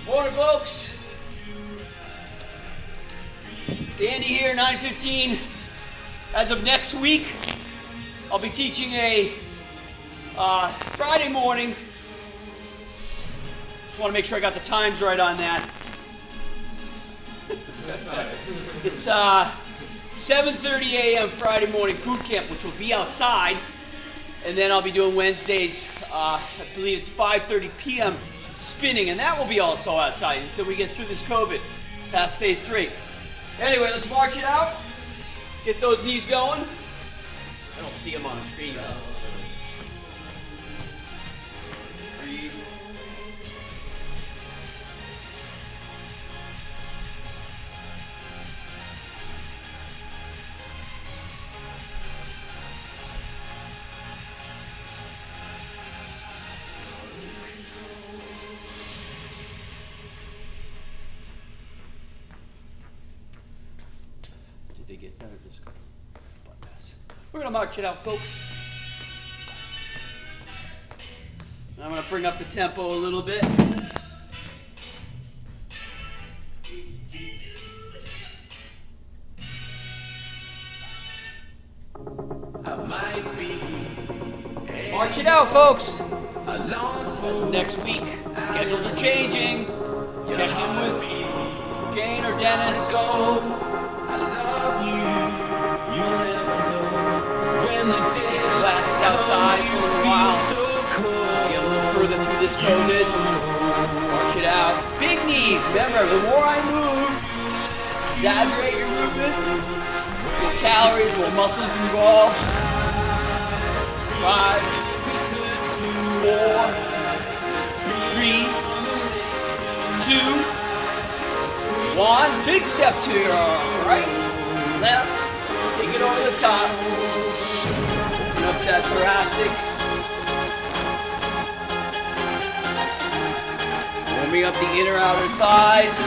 Morning, folks. It's Andy here, 9:15. As of next week, I'll be teaching a Friday morning. Just want to make sure I got the times right on that. It's 7:30 a.m. Friday morning boot camp, which will be outside. And then I'll be doing Wednesdays, I believe it's 5:30 p.m. spinning, and that will be also outside until we get through this COVID, past phase 3. Anyway, let's march it out. Get those knees going. I don't see them on the screen though. Breathe. Did they get that or just butt mess? We're gonna march it out, folks. I'm gonna bring up the tempo a little bit. March it out, folks. That's next week. Schedules are changing. Check in with Jane or Dennis. Classes outside for a little while. Get a little further through this COVID. March it out. Big knees. Remember, the more I move, exaggerate your movement. More calories, more muscles involved. 5, 4, 3, 2, 1. Big step to your right, left. Take it over the top. Open up that thoracic. Warming up the inner outer thighs.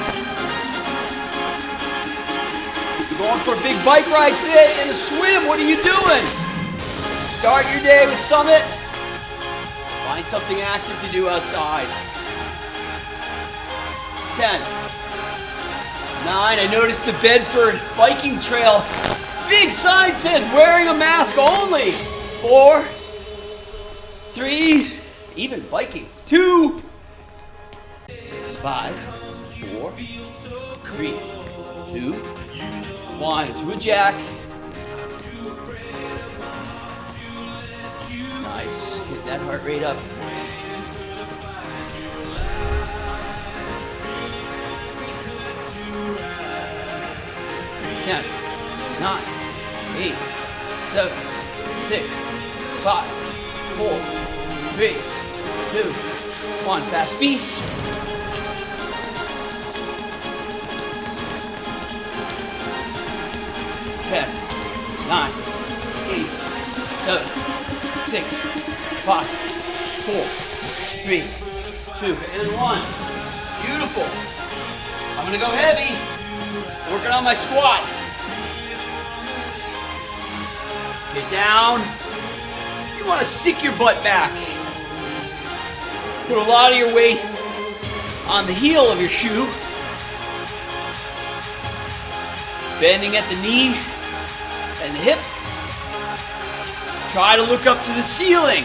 You're going for a big bike ride today and a swim. What are you doing? Start your day with Summit. Find something active to do outside. 10. 9. I noticed the Bedford biking trail. Big sign says wearing a mask only. 4. 3. Even biking. 2. 5. 4. 3. 2. 1. To a jack. Nice. Get that heart rate up. 10, 9, 8, 7, 6, 5, 4, 3, 2, 1. Fast feet. 10, 9, 8, 7, 6, 5, 4, 3, 2, and 1. Beautiful. I'm gonna go heavy. Working on my squat. Get down. You want to stick your butt back. Put a lot of your weight on the heel of your shoe. Bending at the knee and the hip. Try to look up to the ceiling.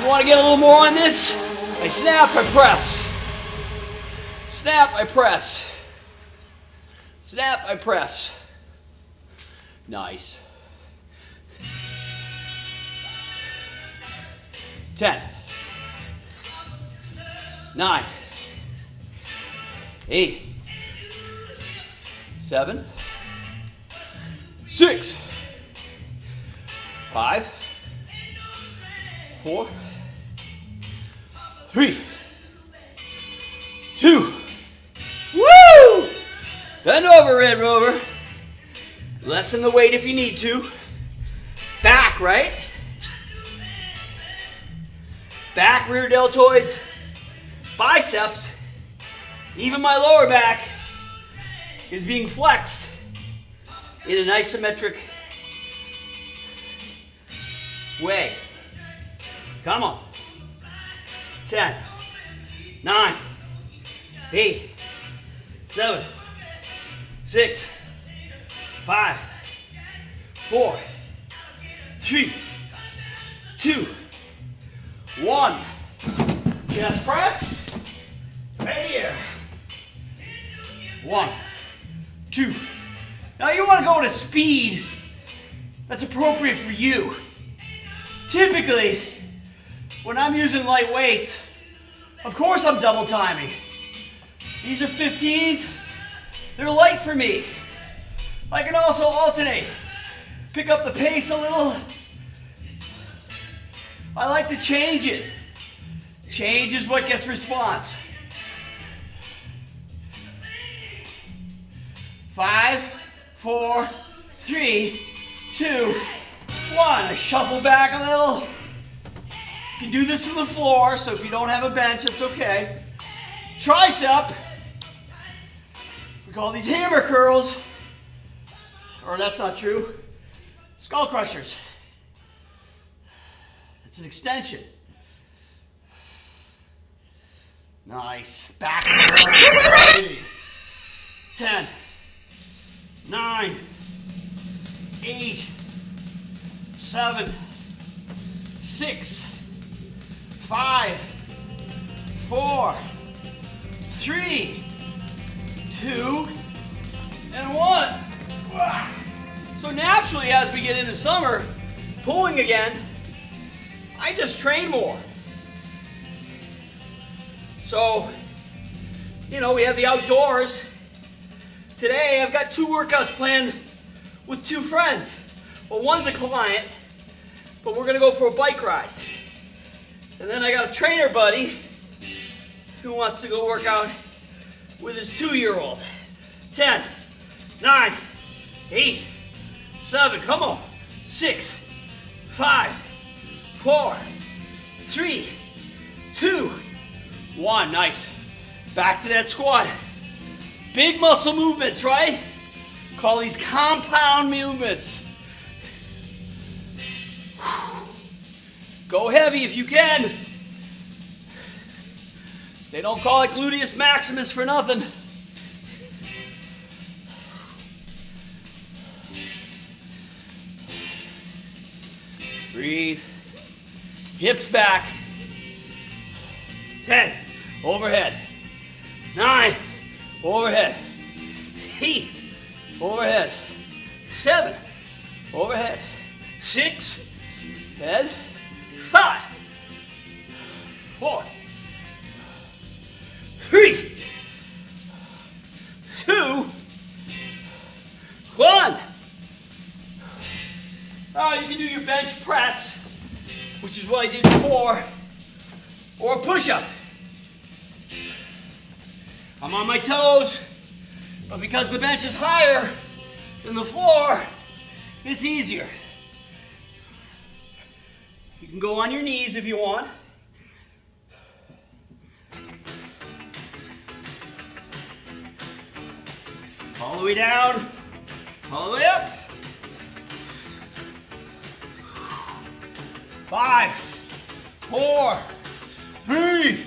You want to get a little more on this? I snap, I press. Snap, I press. Snap, I press. Nice. 10. 9. 8. 7. 6. 5. 4. 3. 2. Woo! Bend over, Red Rover. Lessen the weight if you need to. Back, right? Back, rear deltoids, biceps, even my lower back is being flexed in an isometric way. Come on. 10, 9, 8, 7, 6, 5, 4, 3, 2, 1. Chest press. Right here. 1, 2. Now you want to go at a speed that's appropriate for you. Typically, when I'm using light weights, of course I'm double timing. These are 15s. They're light for me. I can also alternate. Pick up the pace a little. I like to change it. Change is what gets response. 5, 4, 3, 2, 1. I shuffle back a little. You can do this from the floor, so if you don't have a bench, it's okay. Tricep. We call these hammer curls. Or that's not true. Skull crushers. It's an extension. Nice. Back. 10, 9, 8, 7, 6, 5, 4, 3, 2, and 1. So naturally, as we get into summer, pulling again, I just train more. So, you know, we have the outdoors. Today, I've got 2 workouts planned with 2 friends. Well, one's a client, but we're gonna go for a bike ride. And then I got a trainer buddy who wants to go work out with his 2-year-old. 10, 9, 8, 7, come on. 6, 5, 4, 3, 2, 1. Nice. Back to that squat. Big muscle movements, right? Call these compound movements. Go heavy if you can. They don't call it gluteus maximus for nothing. Breathe. Hips back. 10, overhead. 9, overhead. 8, overhead. 7, overhead. 6, head. 5, 4, 3, 2, 1. Now you can do your bench press, which is what I did before, or a push-up. I'm on my toes, but because the bench is higher than the floor, it's easier. You can go on your knees if you want. All the way down, all the way up. 5, 4, 3,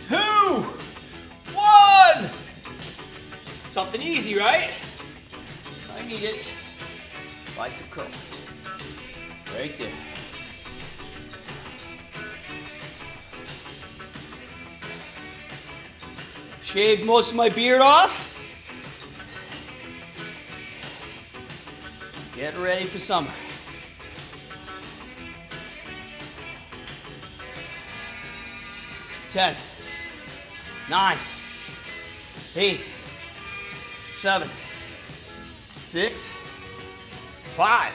2, 1. Something easy, right? I need it. Bicep curl. Right there. Shaved most of my beard off. Getting ready for summer. Ten, 9, 8, 7, 6, 5,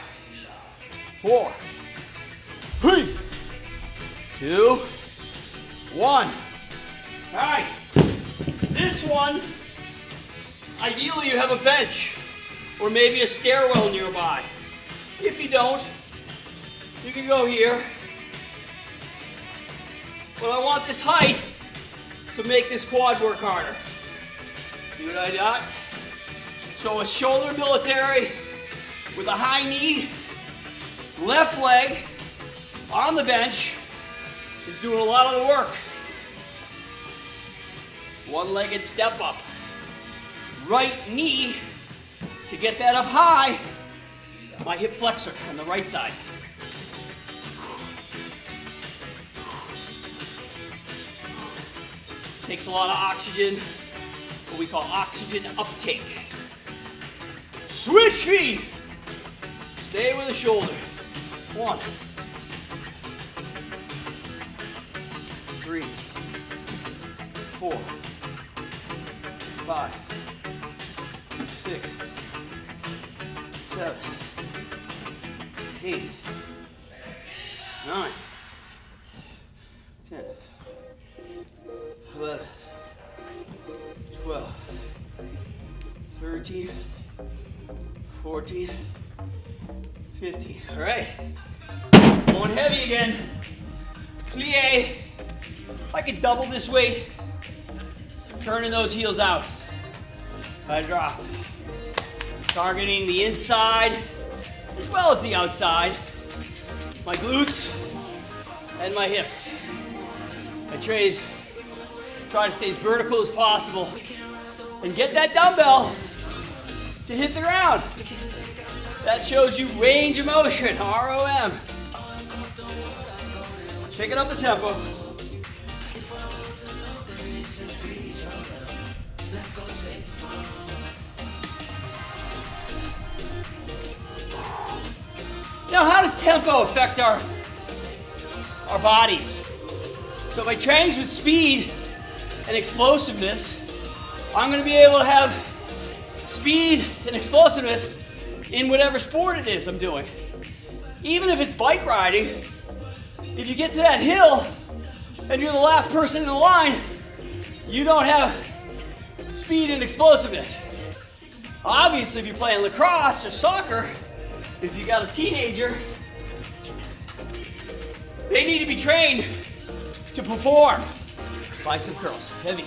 4, 3, 2, 1. All right. This one, ideally you have a bench or maybe a stairwell nearby. If you don't, you can go here. But I want this height to make this quad work harder. See what I got? So a shoulder military with a high knee, left leg on the bench, is doing a lot of the work. One-legged step up. Right knee to get that up high. My hip flexor on the right side. Takes a lot of oxygen, what we call oxygen uptake. Switch feet. Stay with the shoulder. 1, 3, 4, 5, 6, 7, 8, 9, 10, 11, 12, 13, 14, 15. All right. Going heavy again. Plie. If I could double this weight, turning those heels out. I drop. Targeting the inside as well as the outside. My glutes and my hips. I try to stay as vertical as possible and get that dumbbell to hit the ground. That shows you range of motion, ROM. Picking up the tempo. Now, how does tempo affect our bodies? So if I train with speed and explosiveness, I'm going to be able to have speed and explosiveness in whatever sport it is I'm doing. Even if it's bike riding, if you get to that hill and you're the last person in the line, you don't have speed and explosiveness. Obviously, if you're playing lacrosse or soccer, if you got a teenager, they need to be trained to perform. Bicep curls, heavy.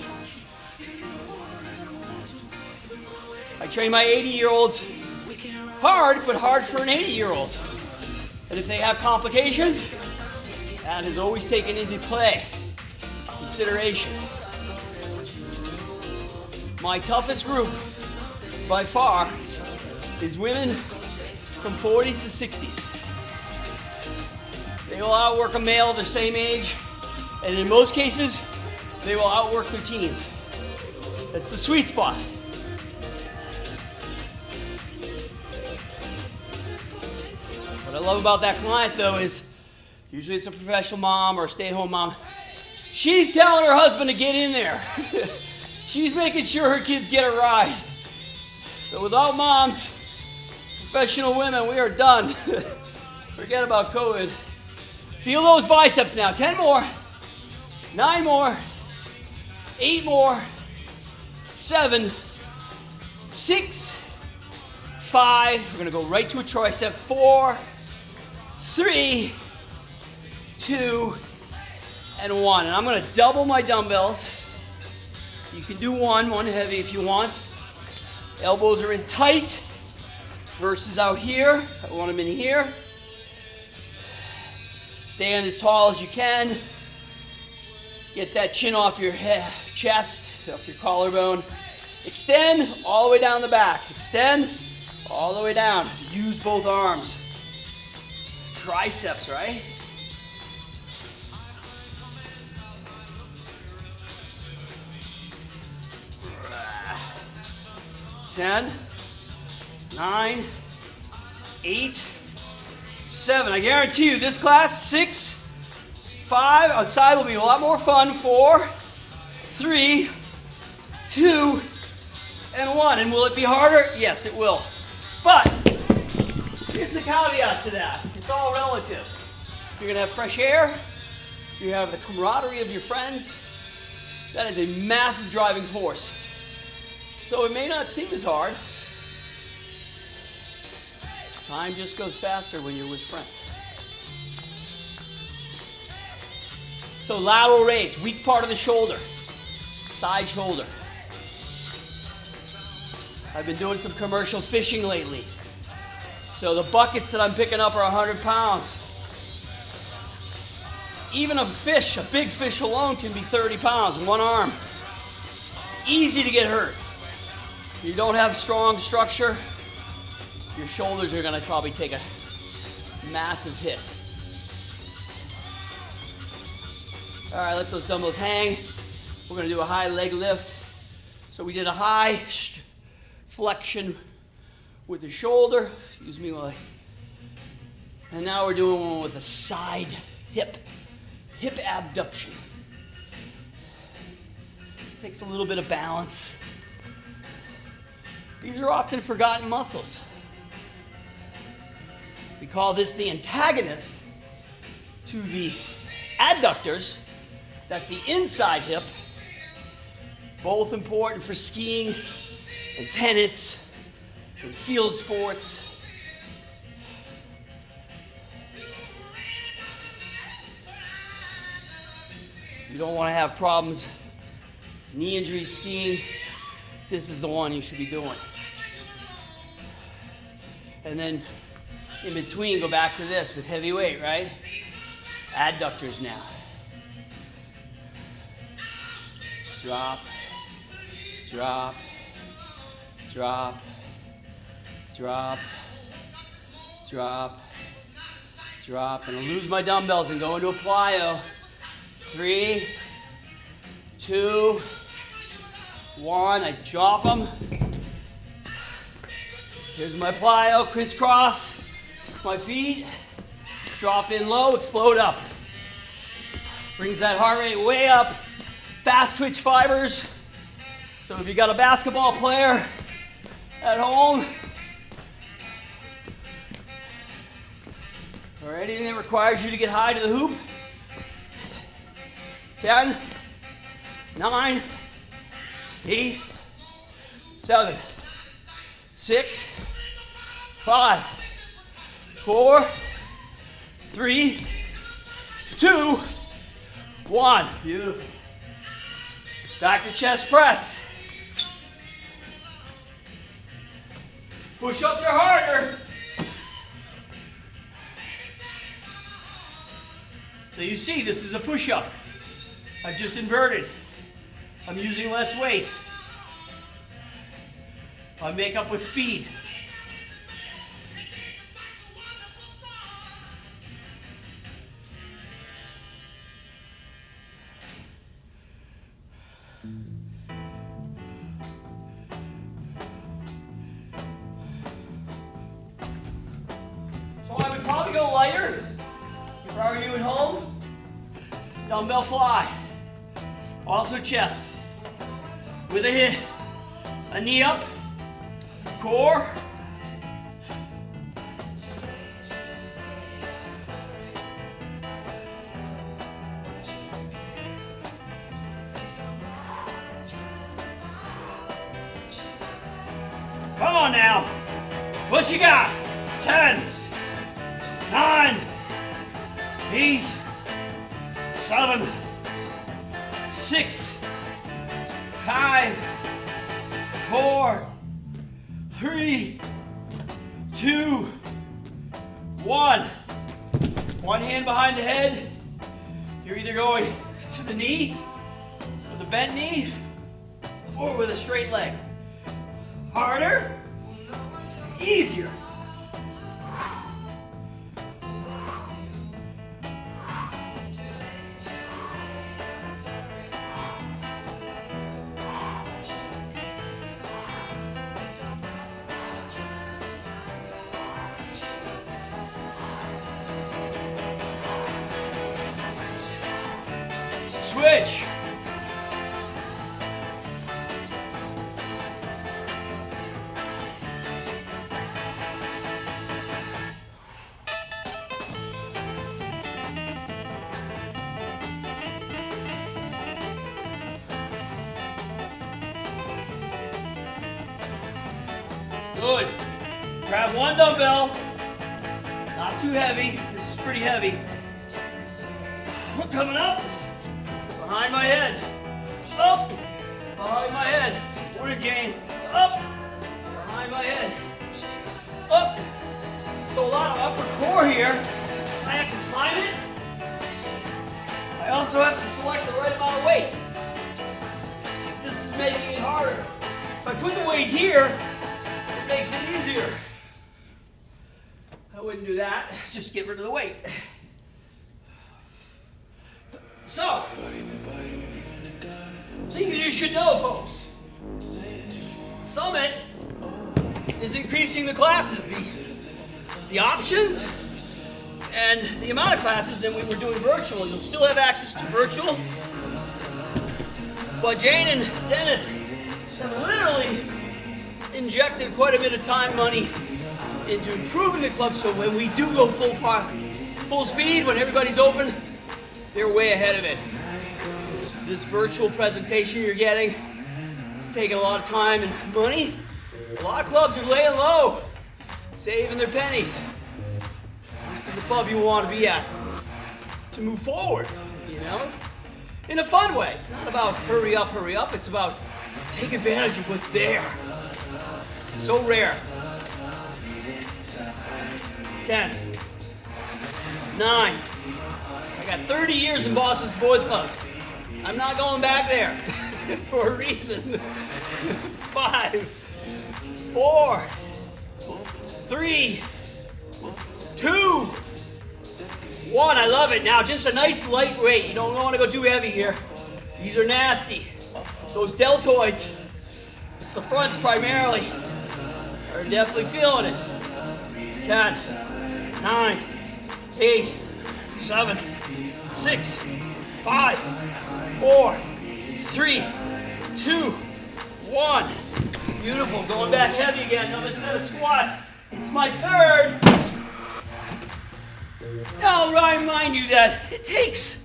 I train my 80-year-olds hard, but hard for an 80-year-old. And if they have complications, that is always taken into consideration. My toughest group, by far, is women from 40s to 60s. They will outwork a male of the same age, and in most cases, they will outwork their teens. That's the sweet spot. What I love about that client, though, is usually it's a professional mom or a stay-at-home mom. She's telling her husband to get in there. She's making sure her kids get a ride. So without moms, professional women, we are done. Forget about COVID. Feel those biceps now. 10 more, 9 more, 8 more, 7, 6, 5. We're gonna go right to a tricep. 4, 3, 2, and 1. And I'm gonna double my dumbbells. You can do one heavy if you want. Elbows are in tight versus out here. I want them in here. Stand as tall as you can. Get that chin off your head, chest, off your collarbone. Extend all the way down the back. Extend all the way down. Use both arms. Triceps, right? Ten, 9, 8, 7. I guarantee you this class, 6, 5, outside will be a lot more fun. 4, 3, 2, and 1. And will it be harder? Yes, it will. But here's the caveat to that. It's all relative. You're gonna have fresh air. You have the camaraderie of your friends. That is a massive driving force. So it may not seem as hard. Time just goes faster when you're with friends. So lateral raise, weak part of the shoulder, side shoulder. I've been doing some commercial fishing lately. So the buckets that I'm picking up are 100 pounds. Even a fish, a big fish alone can be 30 pounds in one arm. Easy to get hurt. If you don't have strong structure, your shoulders are gonna probably take a massive hit. All right, let those dumbbells hang. We're gonna do a high leg lift. So we did a high flexion with the shoulder. Excuse me while I... And now we're doing one with a side hip abduction. Takes a little bit of balance. These are often forgotten muscles. We call this the antagonist to the adductors. That's the inside hip. Both important for skiing and tennis and field sports. You don't want to have problems, knee injuries skiing. This is the one you should be doing. And then in between, go back to this with heavy weight, right? Adductors now. Drop, drop, drop, drop, drop, drop. And I'll lose my dumbbells and go into a plyo. 3, 2, 1. I drop them. Here's my plyo, crisscross my feet. Drop in low, explode up. Brings that heart rate way up. Fast twitch fibers. So if you got a basketball player at home, or anything that requires you to get high to the hoop, 10, 9, 8, 7, 6, 5, 4, 3, 2, 1. Beautiful. Back to chest press. Push-ups are harder. So you see, this is a push-up. I've just inverted. I'm using less weight. I make up with speed. So I would probably go lighter. If I were you at home, dumbbell fly. Also chest. With a hit. A knee up. Core. Come on now. What you got? 10, 9, 8, 7, 6, 5, 4, 3, 2, 1. One hand behind the head. You're either going to the knee, with a bent knee, or with a straight leg. Harder, easier. Switch. Good. Grab one dumbbell. Not too heavy. This is pretty heavy. We're coming up. Behind my head. Up. Behind my head. Morning, Jane. Up. Behind my head. Up. So a lot of upper core here. I have to climb it. also have to select the right amount of weight. This is making it harder. If I put the weight here, it makes it easier. I wouldn't do that. Just get rid of the weight. So, things you should know, folks. Summit is increasing the classes, the options, and the amount of classes that we were doing virtual. You'll still have access to virtual, but Jane and Dennis have literally injected quite a bit of time, money into improving the club, so when we do go full speed, when everybody's open, they're way ahead of it. This virtual presentation you're getting is taking a lot of time and money. A lot of clubs are laying low, saving their pennies. This is the club you want to be at to move forward, you know? In a fun way. It's not about hurry up. It's about take advantage of what's there. It's so rare. 10, 9. I got 30 years in Boston's boys clubs. I'm not going back there for a reason. 5, 4, 3, 2, 1. I love it. Now, just a nice lightweight. You don't want to go too heavy here. These are nasty. Those deltoids, it's the fronts primarily, are definitely feeling it. 10, 9, 8, 7, 6, 5, 4, 3, 2, 1. Beautiful. Going back heavy again. Another set of squats. It's my third. Now I'll remind you that it takes,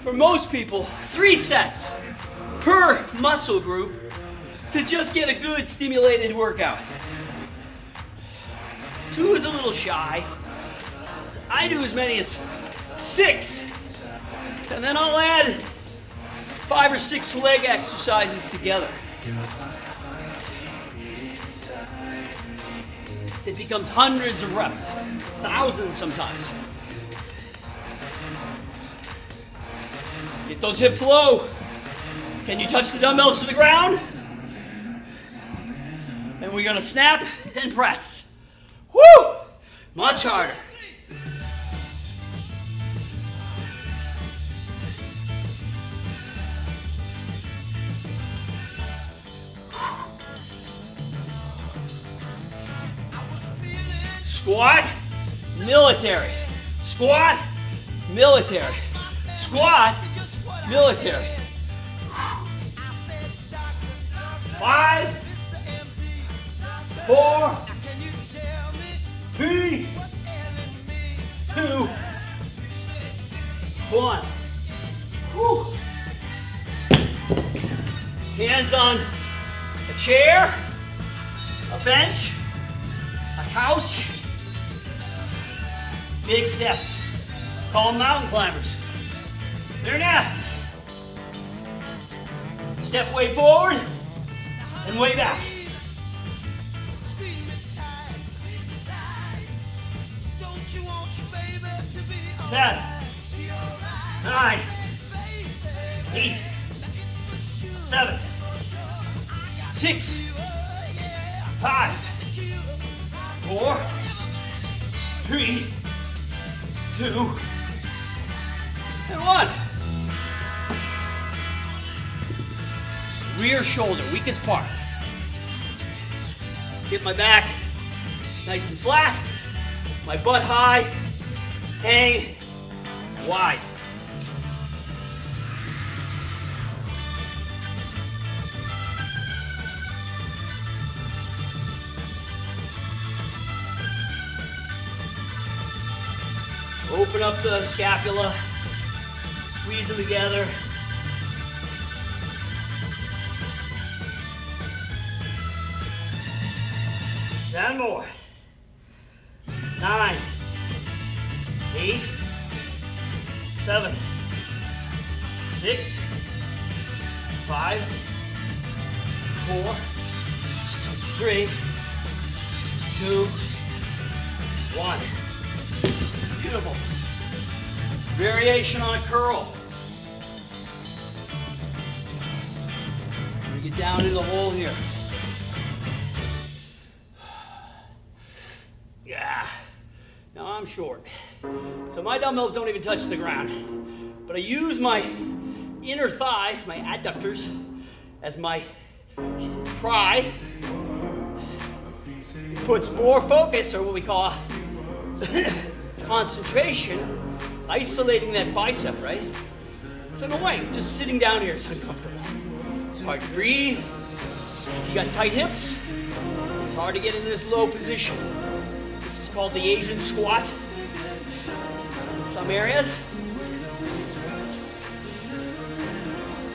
for most people, 3 sets per muscle group to just get a good stimulated workout. 2 is a little shy. I do as many as 6. And then I'll add 5 or 6 leg exercises together. It becomes hundreds of reps, thousands sometimes. Get those hips low. Can you touch the dumbbells to the ground? And we're gonna snap and press. Woo! Much harder. Squat, military. Squat, military. Squat, military. 5, 4, 3, 2, 1. Whew. Hands on a chair, a bench, a couch. Big steps. Call them mountain climbers. They're nasty. Step way forward and way back. 10, 9, 8, 7, 6, 5, 4, 3, 2, and 1. Rear shoulder, weakest part. Get my back nice and flat, my butt high, hang wide. Open up the scapula, squeeze them together. Ten more. 9, 8, 7, 6, 5, 4, 3, 2, 1. Beautiful. Variation on a curl. Get down in the hole here. Yeah. Now I'm short. So my dumbbells don't even touch the ground. But I use my inner thigh, my adductors, as my pry. Puts more focus, or what we call concentration, isolating that bicep, right? It's annoying. Just sitting down here is uncomfortable. It's hard to breathe. You got tight hips. It's hard to get in this low position. This is called the Asian squat in some areas.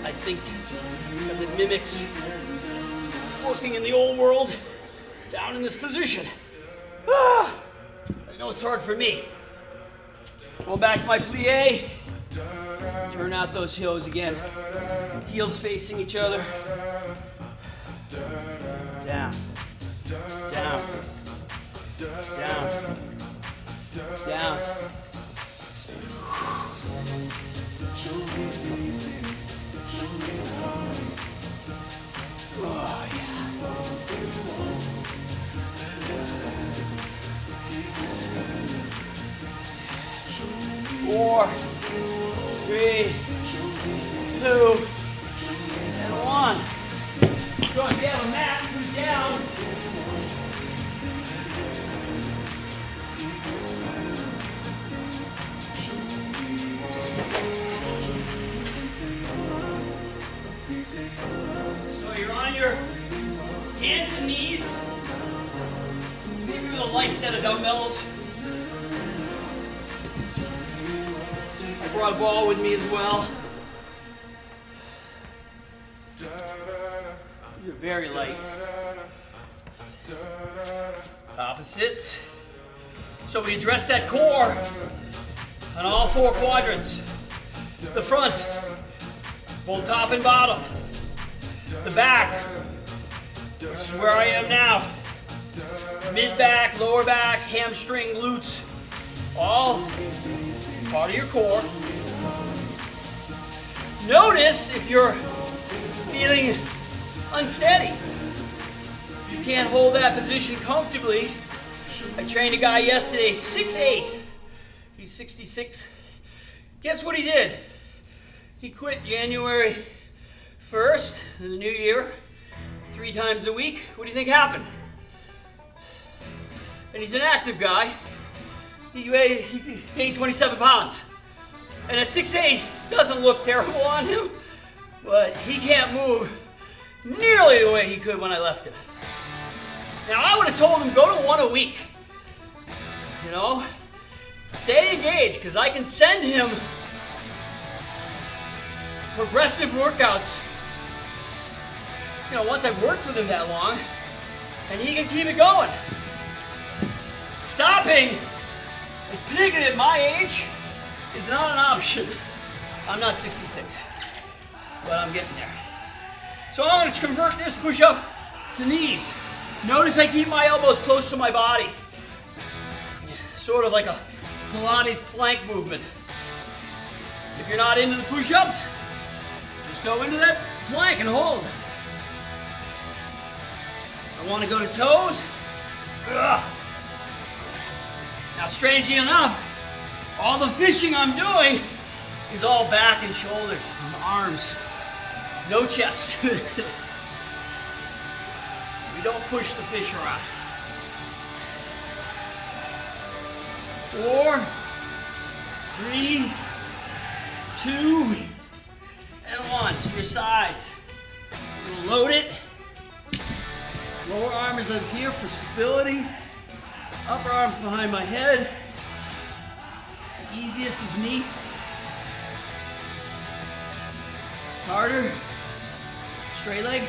I think because it mimics working in the old world down in this position. I know it's hard for me. Going back to my plie. Turn out those heels again. Heels facing each other. Down. Down. Down. Down. Oh, yeah. 4, 3, 2, and 1. Go if you have a mat, move down. So you're on your hands and knees, maybe with a light set of dumbbells. I brought a ball with me as well. These are very light. Opposites. So we address that core on all 4 quadrants. The front, both top and bottom. The back, which is where I am now. Mid-back, lower back, hamstring, glutes, all part of your core. Notice if you're feeling unsteady. You can't hold that position comfortably. I trained a guy yesterday, 6'8". He's 66. Guess what he did? He quit January 1st in the new year, 3 times a week. What do you think happened? And he's an active guy. He gained 27 pounds. And at 6'8", doesn't look terrible on him, but he can't move nearly the way he could when I left him. Now I would have told him, go to 1 a week. You know, stay engaged, because I can send him progressive workouts. You know, once I've worked with him that long, and he can keep it going. Stopping, particularly at my age, is not an option. I'm not 66, but I'm getting there. So I'm going to convert this push-up to knees. Notice I keep my elbows close to my body. Sort of like a Pilates plank movement. If you're not into the push-ups, just go into that plank and hold. I want to go to toes. Ugh. Now, strangely enough, all the fishing I'm doing is all back and shoulders and arms. No chest. We don't push the fish around. 4, 3, 2, and 1. To your sides. We'll load it. Lower arm is up here for stability. Upper arm's behind my head. The easiest is knee. Harder. Straight leg.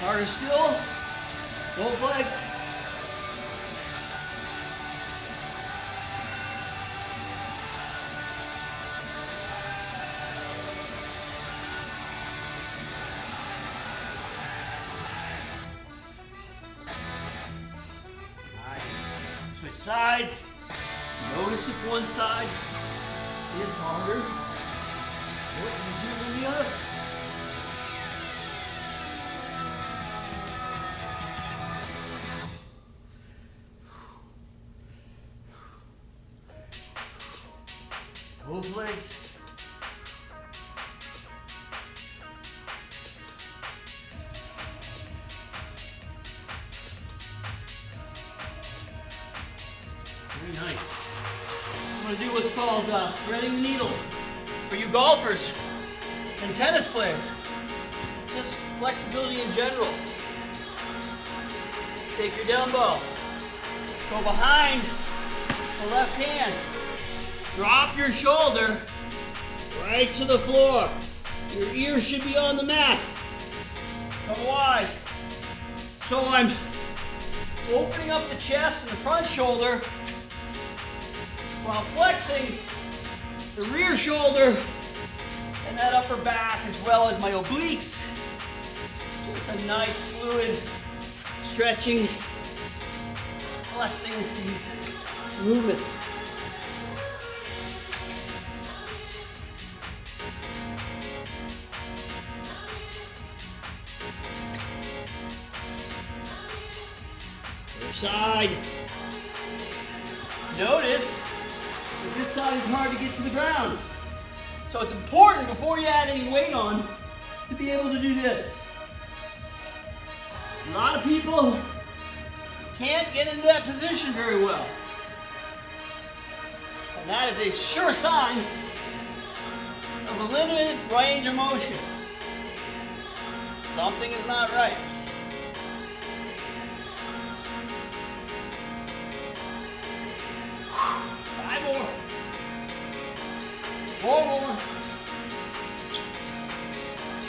Harder still. Both legs. sides. Notice if one side is harder or easier than the other. Both legs. Very nice. I'm going to do what's called threading the needle. For you golfers and tennis players, just flexibility in general. Take your dumbbell, go behind the left hand, drop your shoulder right to the floor. Your ears should be on the mat. Come wide. So I'm opening up the chest and the front shoulder while flexing the rear shoulder and that upper back as well as my obliques. Just a nice fluid stretching, flexing movement. Other side. Notice that this side is hard to get to the ground. So it's important before you add any weight on to be able to do this. A lot of people can't get into that position very well. And that is a sure sign of a limited range of motion. Something is not right. Five more. Four more.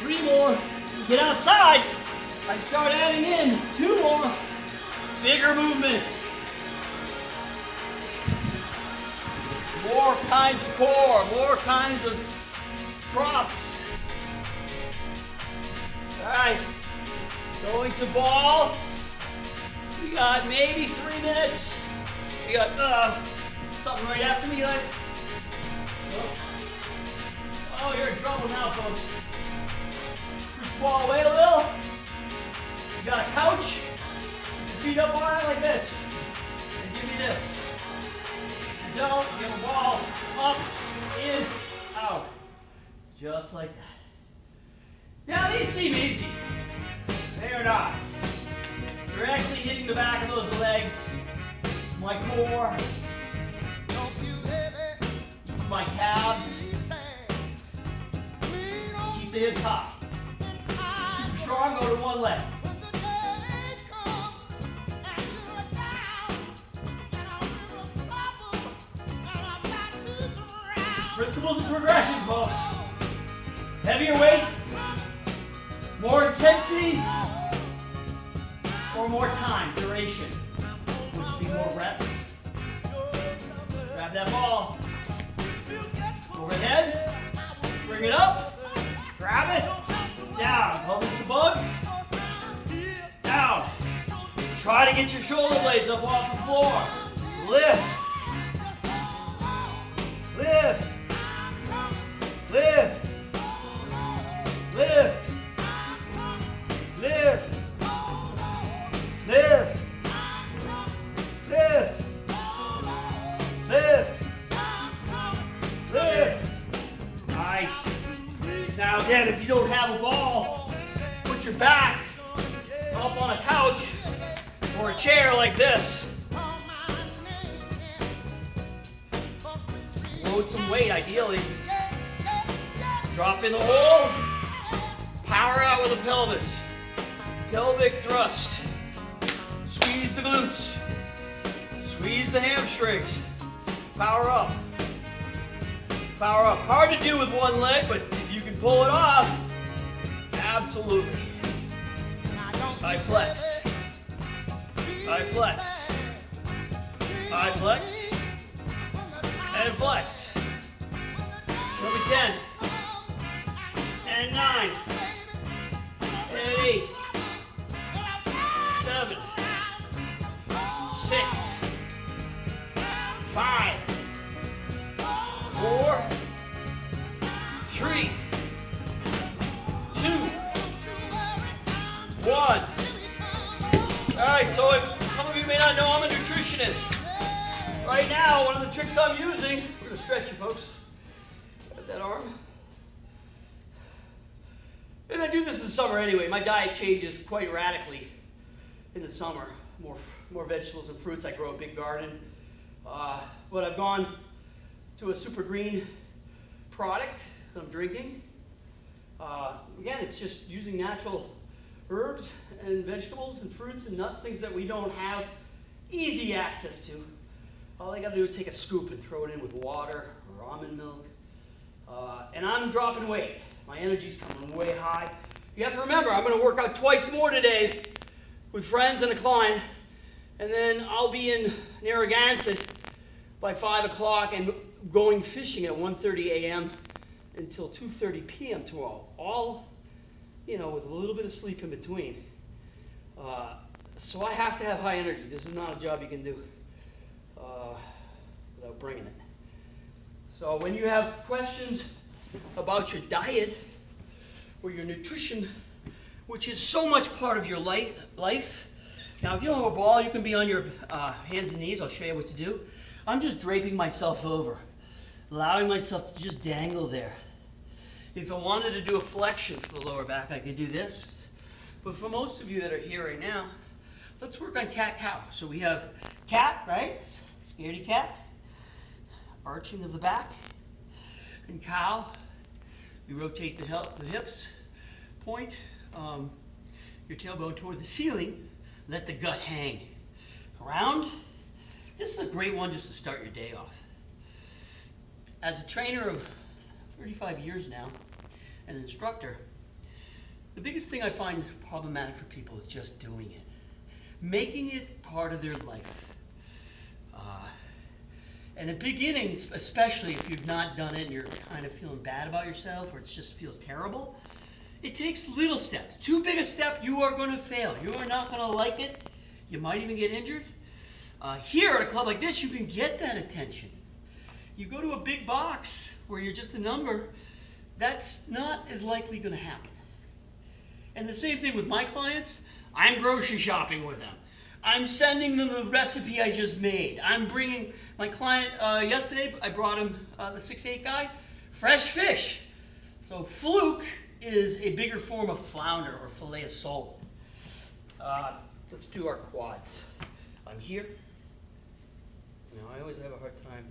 Three more. Get outside. I start adding in two more bigger movements. More kinds of core, more kinds of props. All right, going to ball. We got maybe 3 minutes. We got something right after me, guys. Oh, you're in trouble now, folks. Push the ball away a little. You got a couch. Put your feet up on it like this. And give me this. If you don't, give a ball up, in, out. Just like that. Now these seem easy. They are not. Directly hitting the back of those legs. My core. My calves. Keep the hips high. Super strong, go to one leg. Principles of progression, folks. Heavier weight, more intensity, or more time, duration, which would be more reps. Grab that ball. Overhead, bring it up, grab it, down. Call this the bug. Down. Try to get your shoulder blades up off the floor. Lift. Lift. Lift. Lift. Lift. Lift. Lift. Lift. Lift. Nice. Now again, if you don't have a ball, put your back up on a couch or a chair like this. Load some weight, ideally. Drop in the hole. Power out with the pelvis. Pelvic thrust. Squeeze the glutes. Squeeze the hamstrings. Power up. Power up. Hard to do with one leg, but if you can pull it off, absolutely. I flex. I flex. I flex. And flex. Show me 10. And 9. And 8. 7. 6. right, so some of you may not know I'm a nutritionist. Right now, one of the tricks I'm using, we're gonna stretch you folks. Grab that arm. And I do this in the summer anyway. My diet changes quite radically in the summer. More vegetables and fruits. I grow a big garden. But I've gone to a super green product that I'm drinking. Again, it's just using natural herbs and vegetables and fruits and nuts, things that we don't have easy access to. All I gotta do is take a scoop and throw it in with water or almond milk. And I'm dropping weight. My energy's coming way high. You have to remember, I'm gonna work out twice more today with friends and a client, and then I'll be in Narragansett by 5 o'clock and going fishing at 1:30 a.m. until 2:30 p.m. tomorrow. All, with a little bit of sleep in between. So I have to have high energy. This is not a job you can do without bringing it. So when you have questions about your diet or your nutrition, which is so much part of your life. Now, if you don't have a ball, you can be on your hands and knees. I'll show you what to do. I'm just draping myself over, allowing myself to just dangle there. If I wanted to do a flexion for the lower back, I could do this. But for most of you that are here right now, let's work on cat-cow. So we have cat, right? Scaredy cat. Arching of the back. And cow. You rotate the hips. Point your tailbone toward the ceiling. Let the gut hang. Around. This is a great one just to start your day off. As a trainer of 35 years now, and an instructor, the biggest thing I find problematic for people is just doing it. Making it part of their life. And in the beginning, especially if you've not done it and you're kind of feeling bad about yourself or it just feels terrible, it takes little steps. Too big a step, you are going to fail. You are not going to like it. You might even get injured. Here at a club like this, you can get that attention. You go to a big box where you're just a number, that's not as likely going to happen. And the same thing with my clients. I'm grocery shopping with them. I'm sending them the recipe I just made. I'm bringing my client yesterday, I brought him the 6'8" guy, fresh fish. So fluke is a bigger form of flounder or fillet of sole. Let's do our quads. I'm here. Now I always have a hard time.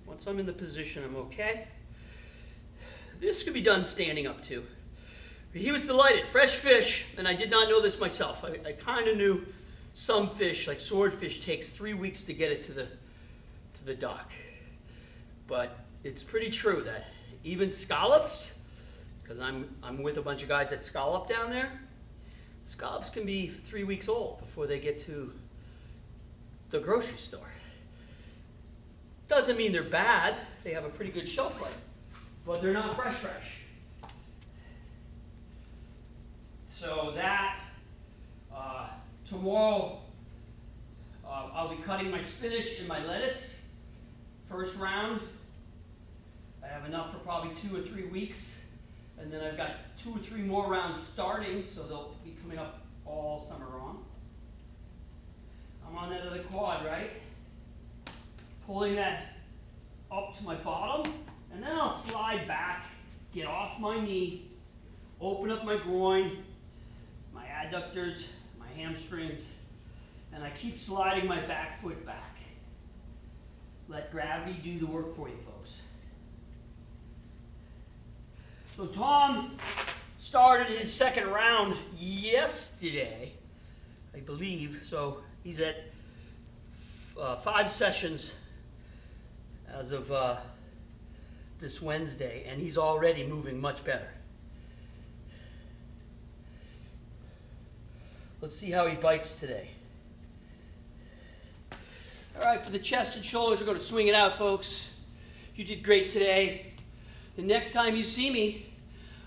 Once I'm in the position, I'm okay. This could be done standing up too. He was delighted. Fresh fish, and I did not know this myself. I kind of knew some fish, like swordfish, takes 3 weeks to get it to the dock. But it's pretty true that even scallops, because I'm with a bunch of guys that scallop down there, scallops can be 3 weeks old before they get to the grocery store. Doesn't mean they're bad. They have a pretty good shelf life, but they're not fresh. So that, tomorrow, I'll be cutting my spinach and my lettuce. First round, I have enough for probably 2 or 3 weeks. And then I've got 2 or 3 more rounds starting, so they'll be coming up all summer long. I'm on that other quad, right? Pulling that up to my bottom, and then I'll slide back, get off my knee, open up my groin, my adductors, my hamstrings, and I keep sliding my back foot back. Let gravity do the work for you, folks. So Tom started his second round yesterday, I believe. So he's at 5 sessions as of this Wednesday, and he's already moving much better. Let's see how he bikes today. All right, for the chest and shoulders, we're going to swing it out, folks. You did great today. The next time you see me,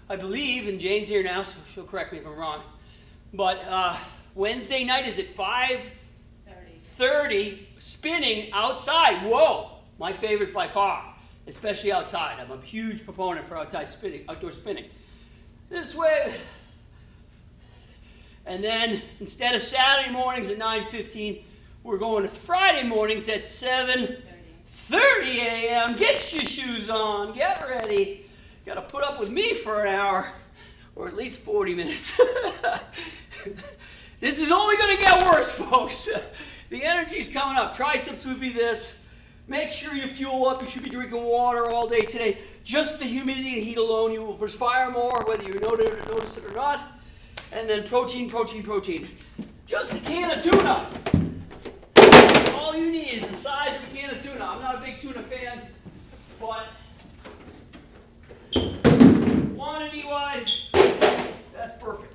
I believe, and Jane's here now, so she'll correct me if I'm wrong, but Wednesday night is at 5:30, spinning outside. Whoa, my favorite by far, especially outside. I'm a huge proponent for outdoor spinning. This way. And then instead of Saturday mornings at 9:15, we're going to Friday mornings at 7:30 a.m. Get your shoes on, get ready. Got to put up with me for an hour, or at least 40 minutes. This is only going to get worse, folks. The energy's coming up. Triceps would be this. Make sure you fuel up. You should be drinking water all day today. Just the humidity and heat alone, you will perspire more, whether you notice it or not. And then protein, protein, protein. Just a can of tuna. All you need is the size of a can of tuna. I'm not a big tuna fan, but quantity-wise, that's perfect.